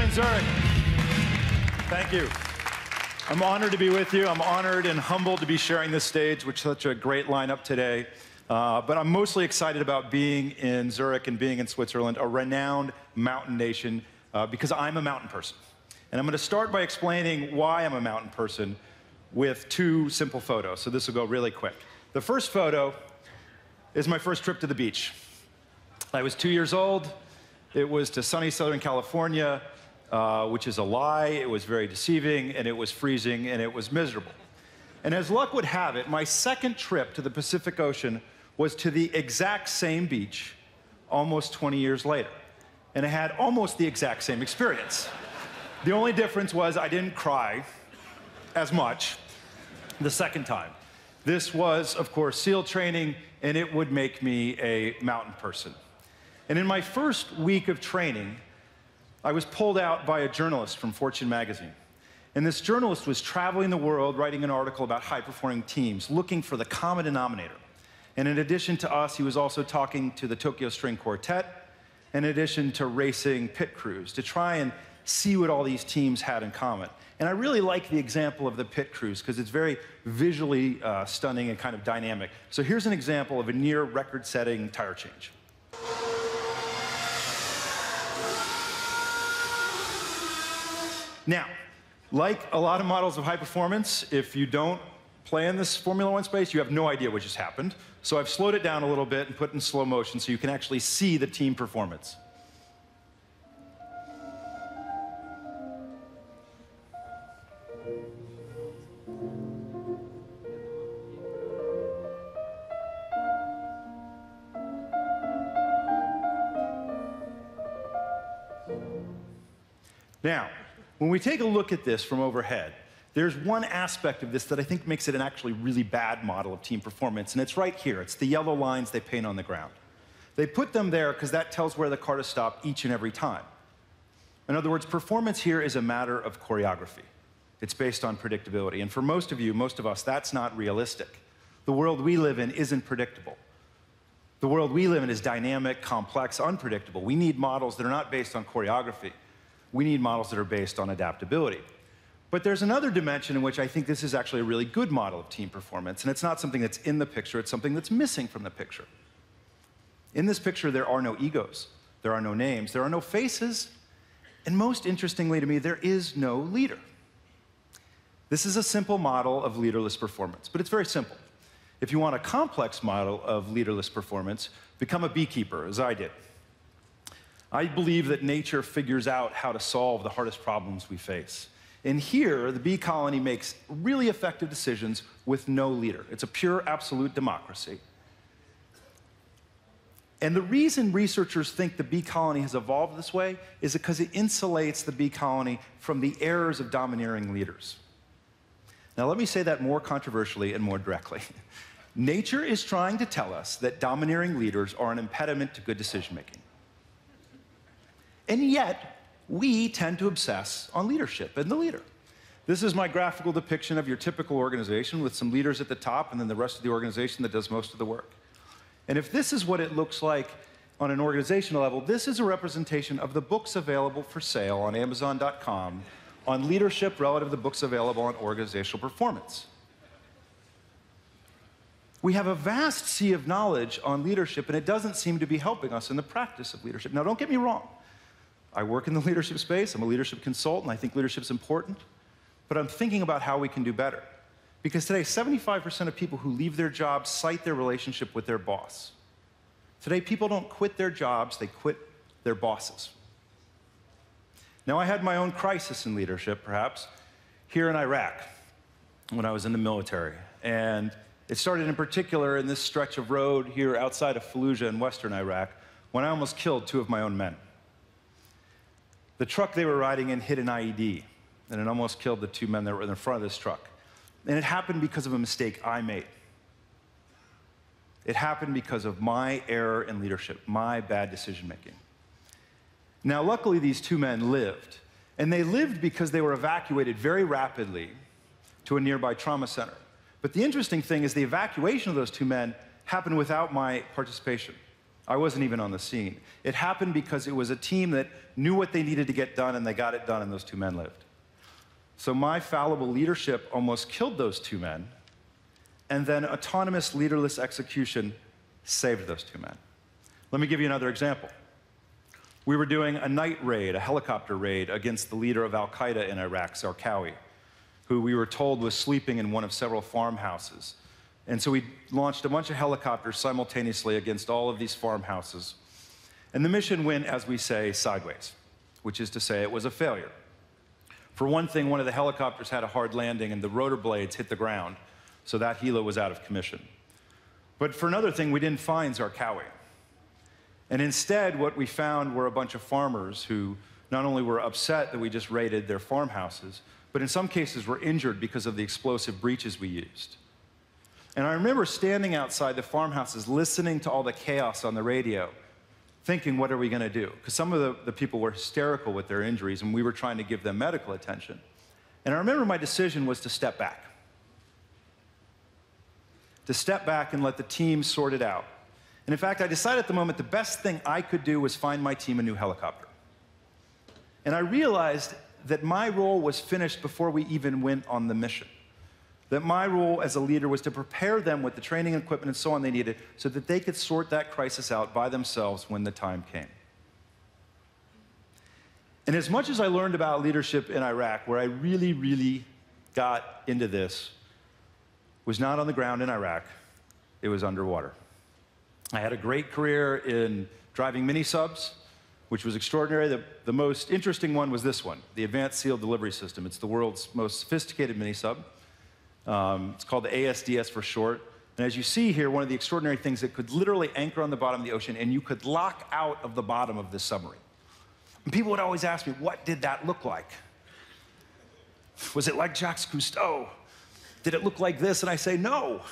everyone in Zurich. Thank you. I'm honored to be with you. I'm honored and humbled to be sharing this stage with such a great lineup today. But I'm mostly excited about being in Zurich and being in Switzerland, a renowned mountain nation, because I'm a mountain person. And I'm going to start by explaining why I'm a mountain person with two simple photos. So this will go really quick. The first photo is my first trip to the beach. I was 2 years old. It was to sunny Southern California, which is a lie. It was very deceiving, and it was freezing, and it was miserable. And as luck would have it, my second trip to the Pacific Ocean was to the exact same beach almost 20 years later. And I had almost the exact same experience. The only difference was I didn't cry as much the second time. This was, of course, SEAL training, and it would make me a mountain person. And in my first week of training, I was pulled out by a journalist from Fortune magazine. And this journalist was traveling the world, writing an article about high-performing teams, looking for the common denominator. And in addition to us, he was also talking to the Tokyo String Quartet, in addition to racing pit crews, to try and see what all these teams had in common. And I really like the example of the pit crews because it's very visually stunning and kind of dynamic. So here's an example of a near record-setting tire change. Now, like a lot of models of high performance, if you don't play in this Formula One space, you have no idea what just happened. So I've slowed it down a little bit and put it in slow motion so you can actually see the team performance. Now, when we take a look at this from overhead, there's one aspect of this that I think makes it an actually really bad model of team performance, and it's right here. It's the yellow lines they paint on the ground. They put them there because that tells where the car to stop each and every time. In other words, performance here is a matter of choreography. It's based on predictability, and for most of you, most of us, that's not realistic. The world we live in isn't predictable. The world we live in is dynamic, complex, unpredictable. We need models that are not based on choreography. We need models that are based on adaptability. But there's another dimension in which I think this is actually a really good model of team performance, and it's not something that's in the picture, it's something that's missing from the picture. In this picture, there are no egos, there are no names, there are no faces, and most interestingly to me, there is no leader. This is a simple model of leaderless performance, but it's very simple. If you want a complex model of leaderless performance, become a beekeeper, as I did. I believe that nature figures out how to solve the hardest problems we face. And here, the bee colony makes really effective decisions with no leader. It's a pure, absolute democracy. And the reason researchers think the bee colony has evolved this way is because it insulates the bee colony from the errors of domineering leaders. Now, let me say that more controversially and more directly. Nature is trying to tell us that domineering leaders are an impediment to good decision-making. And yet, we tend to obsess on leadership and the leader. This is my graphical depiction of your typical organization with some leaders at the top and then the rest of the organization that does most of the work. And if this is what it looks like on an organizational level, this is a representation of the books available for sale on Amazon.com on leadership relative to the books available on organizational performance. We have a vast sea of knowledge on leadership, and it doesn't seem to be helping us in the practice of leadership. Now, don't get me wrong. I work in the leadership space. I'm a leadership consultant. I think leadership's important. But I'm thinking about how we can do better. Because today, 75% of people who leave their jobs cite their relationship with their boss. Today, people don't quit their jobs. They quit their bosses. Now, I had my own crisis in leadership, perhaps, here in Iraq when I was in the military. And it started in particular in this stretch of road here outside of Fallujah in western Iraq when I almost killed 2 of my own men. The truck they were riding in hit an IED, and it almost killed the 2 men that were in the front of this truck. And it happened because of a mistake I made. It happened because of my error in leadership, my bad decision-making. Now, luckily, these 2 men lived, and they lived because they were evacuated very rapidly to a nearby trauma center. But the interesting thing is the evacuation of those 2 men happened without my participation. I wasn't even on the scene. It happened because it was a team that knew what they needed to get done, and they got it done, and those two men lived. So my fallible leadership almost killed those two men, and then autonomous, leaderless execution saved those two men. Let me give you another example. We were doing a night raid, a helicopter raid, against the leader of Al-Qaeda in Iraq, Zarqawi, who we were told was sleeping in one of several farmhouses. And so we launched a bunch of helicopters simultaneously against all of these farmhouses. And the mission went, as we say, sideways, which is to say it was a failure. For one thing, one of the helicopters had a hard landing and the rotor blades hit the ground, so that helo was out of commission. But for another thing, we didn't find Zarqawi. And instead, what we found were a bunch of farmers who not only were upset that we just raided their farmhouses, but in some cases were injured because of the explosive breaches we used. And I remember standing outside the farmhouses, listening to all the chaos on the radio, thinking, what are we going to do? Because some of the people were hysterical with their injuries, and we were trying to give them medical attention. And I remember my decision was to step back. To step back and let the team sort it out. And in fact, I decided at the moment the best thing I could do was find my team a new helicopter. And I realized that my role was finished before we even went on the mission. That my role as a leader was to prepare them with the training and equipment and so on they needed so that they could sort that crisis out by themselves when the time came. And as much as I learned about leadership in Iraq, where I really, really got into this, was not on the ground in Iraq, it was underwater. I had a great career in driving mini-subs, which was extraordinary. The most interesting one was this one, the Advanced Seal Delivery System. It's the world's most sophisticated mini-sub. It's called the ASDS for short. And as you see here, one of the extraordinary things, it could literally anchor on the bottom of the ocean, and you could lock out of the bottom of this submarine. And people would always ask me, what did that look like? Was it like Jacques Cousteau? Did it look like this? And I say, no.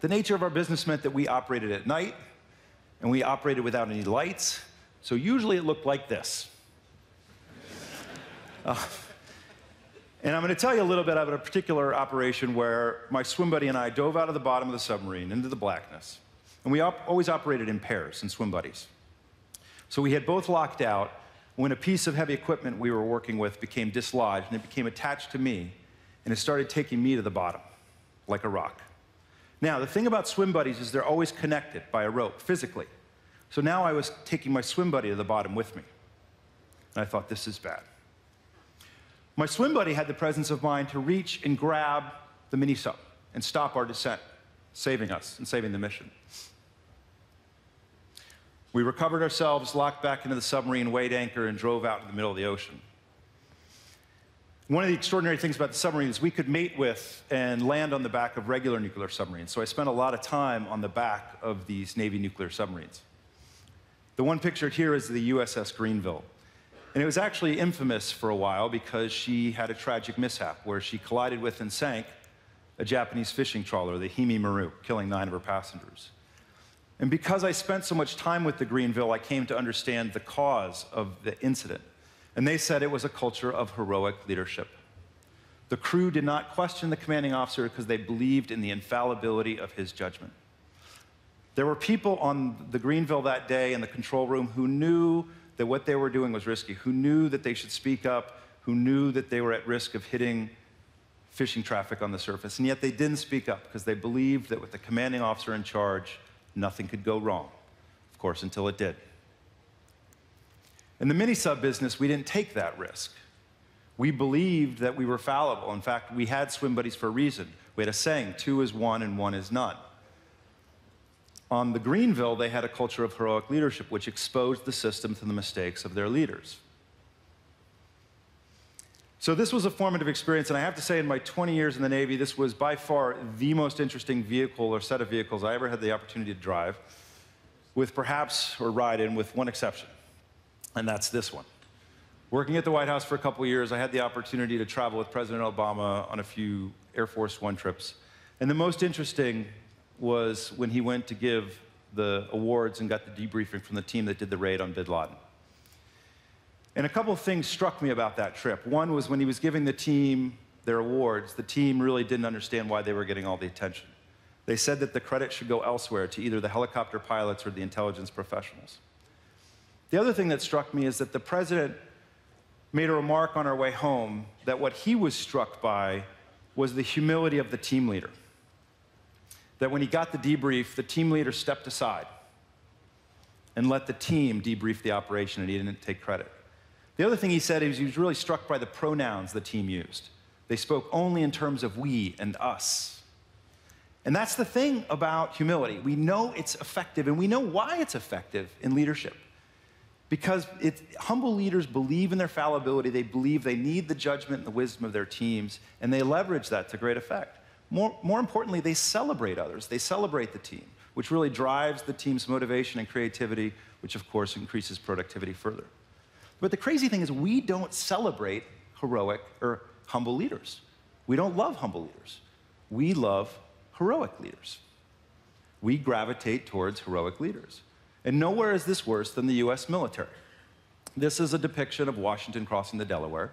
The nature of our business meant that we operated at night, and we operated without any lights, so usually it looked like this. And I'm going to tell you a little bit about a particular operation where my swim buddy and I dove out of the bottom of the submarine into the blackness. And we always operated in pairs, in swim buddies. So we had both locked out when a piece of heavy equipment we were working with became dislodged, and it became attached to me, and it started taking me to the bottom, like a rock. Now, the thing about swim buddies is they're always connected by a rope, physically. So now I was taking my swim buddy to the bottom with me. And I thought, this is bad. My swim buddy had the presence of mind to reach and grab the mini-sub and stop our descent, saving us and saving the mission. We recovered ourselves, locked back into the submarine, weighed anchor, and drove out in the middle of the ocean. One of the extraordinary things about the submarine is we could mate with and land on the back of regular nuclear submarines. So I spent a lot of time on the back of these Navy nuclear submarines. The one pictured here is the USS Greenville. And it was actually infamous for a while because she had a tragic mishap where she collided with and sank a Japanese fishing trawler, the Hime Maru, killing 9 of her passengers. And because I spent so much time with the Greenville, I came to understand the cause of the incident. And they said it was a culture of heroic leadership. The crew did not question the commanding officer because they believed in the infallibility of his judgment. There were people on the Greenville that day in the control room who knew that what they were doing was risky, who knew that they should speak up, who knew that they were at risk of hitting fishing traffic on the surface, and yet they didn't speak up because they believed that with the commanding officer in charge, nothing could go wrong, of course, until it did. In the mini-sub business, we didn't take that risk. We believed that we were fallible. In fact, we had swim buddies for a reason. We had a saying, 2 is 1 and 1 is none. On the Greenville, they had a culture of heroic leadership, which exposed the system to the mistakes of their leaders. So this was a formative experience, and I have to say, in my 20 years in the Navy, this was by far the most interesting vehicle or set of vehicles I ever had the opportunity to drive, with perhaps, or ride in, with one exception, and that's this one. Working at the White House for a couple of years, I had the opportunity to travel with President Obama on a few Air Force One trips, and the most interesting was when he went to give the awards and got the debriefing from the team that did the raid on bin Laden. And a couple of things struck me about that trip. One was when he was giving the team their awards, the team really didn't understand why they were getting all the attention. They said that the credit should go elsewhere to either the helicopter pilots or the intelligence professionals. The other thing that struck me is that the president made a remark on our way home that what he was struck by was the humility of the team leader. That when he got the debrief, the team leader stepped aside and let the team debrief the operation, and he didn't take credit. The other thing he said is he was really struck by the pronouns the team used. They spoke only in terms of we and us. And that's the thing about humility. We know it's effective, and we know why it's effective in leadership. Because humble leaders believe in their fallibility, they believe they need the judgment and the wisdom of their teams, and they leverage that to great effect. More importantly, they celebrate others. They celebrate the team, which really drives the team's motivation and creativity, which of course increases productivity further. But the crazy thing is we don't celebrate heroic or humble leaders. We don't love humble leaders. We love heroic leaders. We gravitate towards heroic leaders. And nowhere is this worse than the US military. This is a depiction of Washington crossing the Delaware.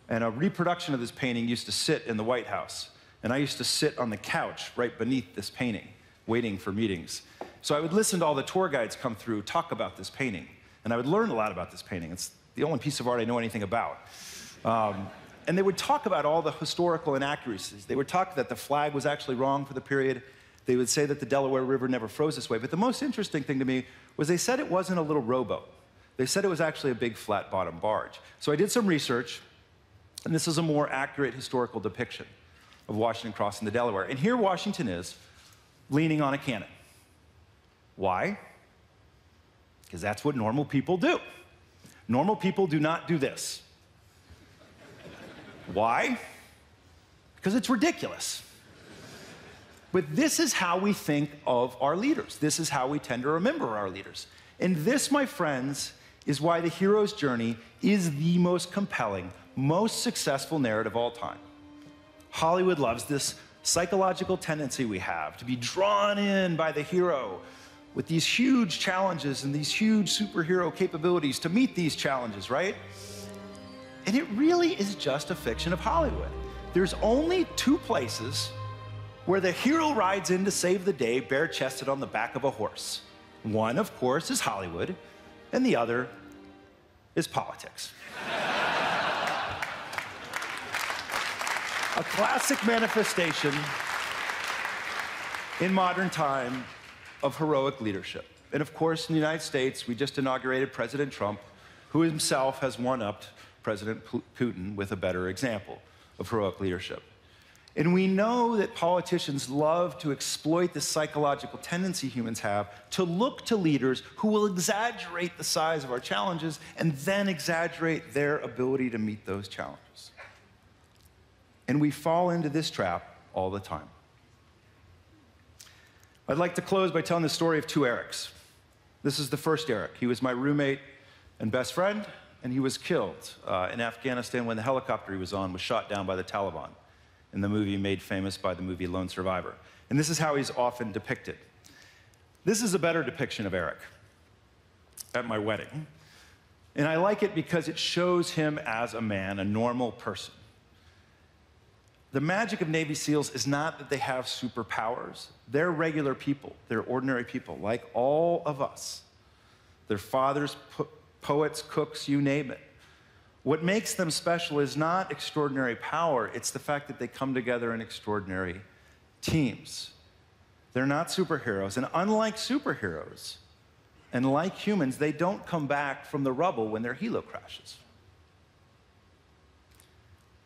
And a reproduction of this painting used to sit in the White House. And I used to sit on the couch right beneath this painting, waiting for meetings. So I would listen to all the tour guides come through, talk about this painting. And I would learn a lot about this painting. It's the only piece of art I know anything about. And they would talk about all the historical inaccuracies. They would talk that the flag was actually wrong for the period. They would say that the Delaware River never froze this way. But the most interesting thing to me was they said it wasn't a little rowboat. They said it was actually a big flat-bottom barge. So I did some research, and this is a more accurate historical depiction of Washington crossing the Delaware. And here Washington is, leaning on a cannon. Why? Because that's what normal people do. Normal people do not do this. Why? Because it's ridiculous. But this is how we think of our leaders. This is how we tend to remember our leaders. And this, my friends, is why the hero's journey is the most compelling, most successful narrative of all time. Hollywood loves this psychological tendency we have to be drawn in by the hero with these huge challenges and these huge superhero capabilities to meet these challenges, right? And it really is just a fiction of Hollywood. There's only two places where the hero rides in to save the day bare-chested on the back of a horse. One, of course, is Hollywood, and the other is politics. A classic manifestation in modern time of heroic leadership. And of course, in the United States, we just inaugurated President Trump, who himself has one-upped President Putin with a better example of heroic leadership. And we know that politicians love to exploit the psychological tendency humans have to look to leaders who will exaggerate the size of our challenges and then exaggerate their ability to meet those challenges. And we fall into this trap all the time. I'd like to close by telling the story of two Erics. This is the first Eric. He was my roommate and best friend, and he was killed in Afghanistan when the helicopter he was on was shot down by the Taliban in the movie made famous by the movie Lone Survivor. And this is how he's often depicted. This is a better depiction of Eric at my wedding. And I like it because it shows him as a man, a normal person. The magic of Navy SEALs is not that they have superpowers. They're regular people. They're ordinary people, like all of us. They're fathers, poets, cooks, you name it. What makes them special is not extraordinary power, it's the fact that they come together in extraordinary teams. They're not superheroes, and unlike superheroes, and like humans, they don't come back from the rubble when their helo crashes.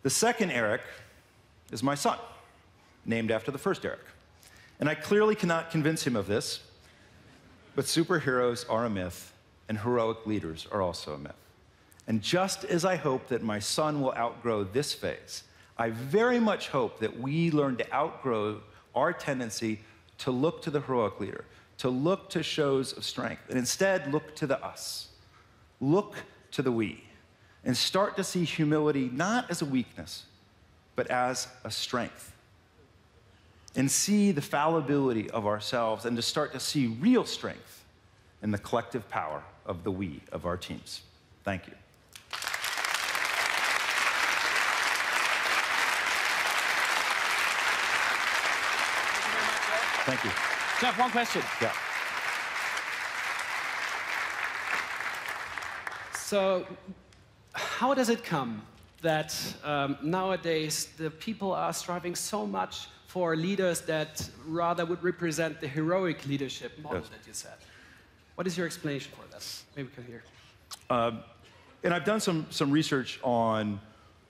The second Eric is my son, named after the first Eric. And I clearly cannot convince him of this, but superheroes are a myth, and heroic leaders are also a myth. And just as I hope that my son will outgrow this phase, I very much hope that we learn to outgrow our tendency to look to the heroic leader, to look to shows of strength, and instead look to the us, look to the we, and start to see humility not as a weakness, but as a strength. And see the fallibility of ourselves, and to start to see real strength in the collective power of the we of our teams. Thank you. Thank you. Jeff, one question. Yeah. So, how does it come that nowadays the people are striving so much for leaders that rather would represent the heroic leadership model that you said? What is your explanation for that? Maybe we can hear. And I've done some research on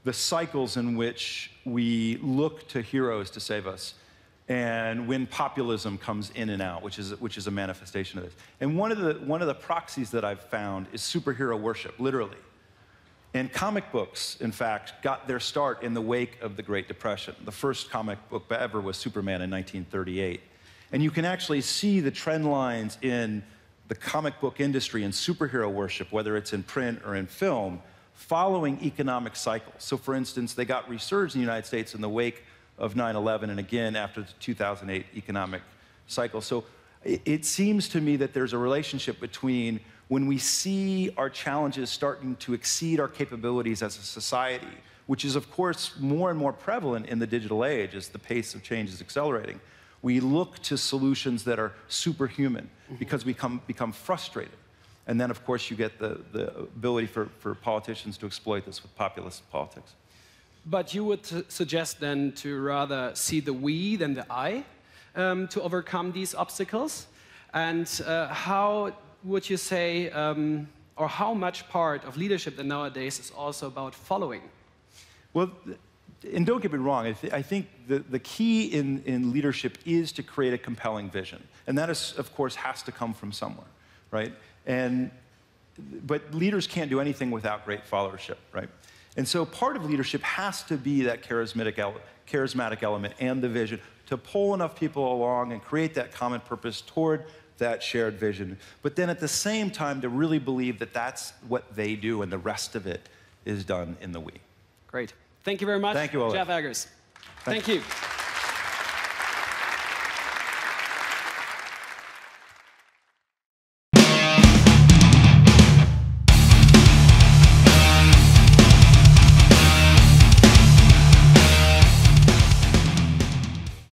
the cycles in which we look to heroes to save us, and when populism comes in and out, which is a manifestation of this. And one of the proxies that I've found is superhero worship, literally. And comic books, in fact, got their start in the wake of the Great Depression. The first comic book ever was Superman in 1938. And you can actually see the trend lines in the comic book industry and superhero worship, whether it's in print or in film, following economic cycles. So for instance, they got resurged in the United States in the wake of 9/11 and again after the 2008 economic cycle. So it seems to me that there's a relationship between when we see our challenges starting to exceed our capabilities as a society, which is of course more and more prevalent in the digital age as the pace of change is accelerating, we look to solutions that are superhuman because we become frustrated. And then, of course, you get the ability for politicians to exploit this with populist politics. But you would suggest then to rather see the we than the I to overcome these obstacles? And how would you say, or how much part of leadership then nowadays is also about following? Well, and don't get me wrong, I think the key in leadership is to create a compelling vision. And that, is, of course, has to come from somewhere, right? But leaders can't do anything without great followership, right? And so part of leadership has to be that charismatic element and the vision to pull enough people along and create that common purpose toward that shared vision. But then at the same time, to really believe that that's what they do and the rest of it is done in the we. Great. Thank you very much. Thank you, Ole. Jeff Eggers. Thank you.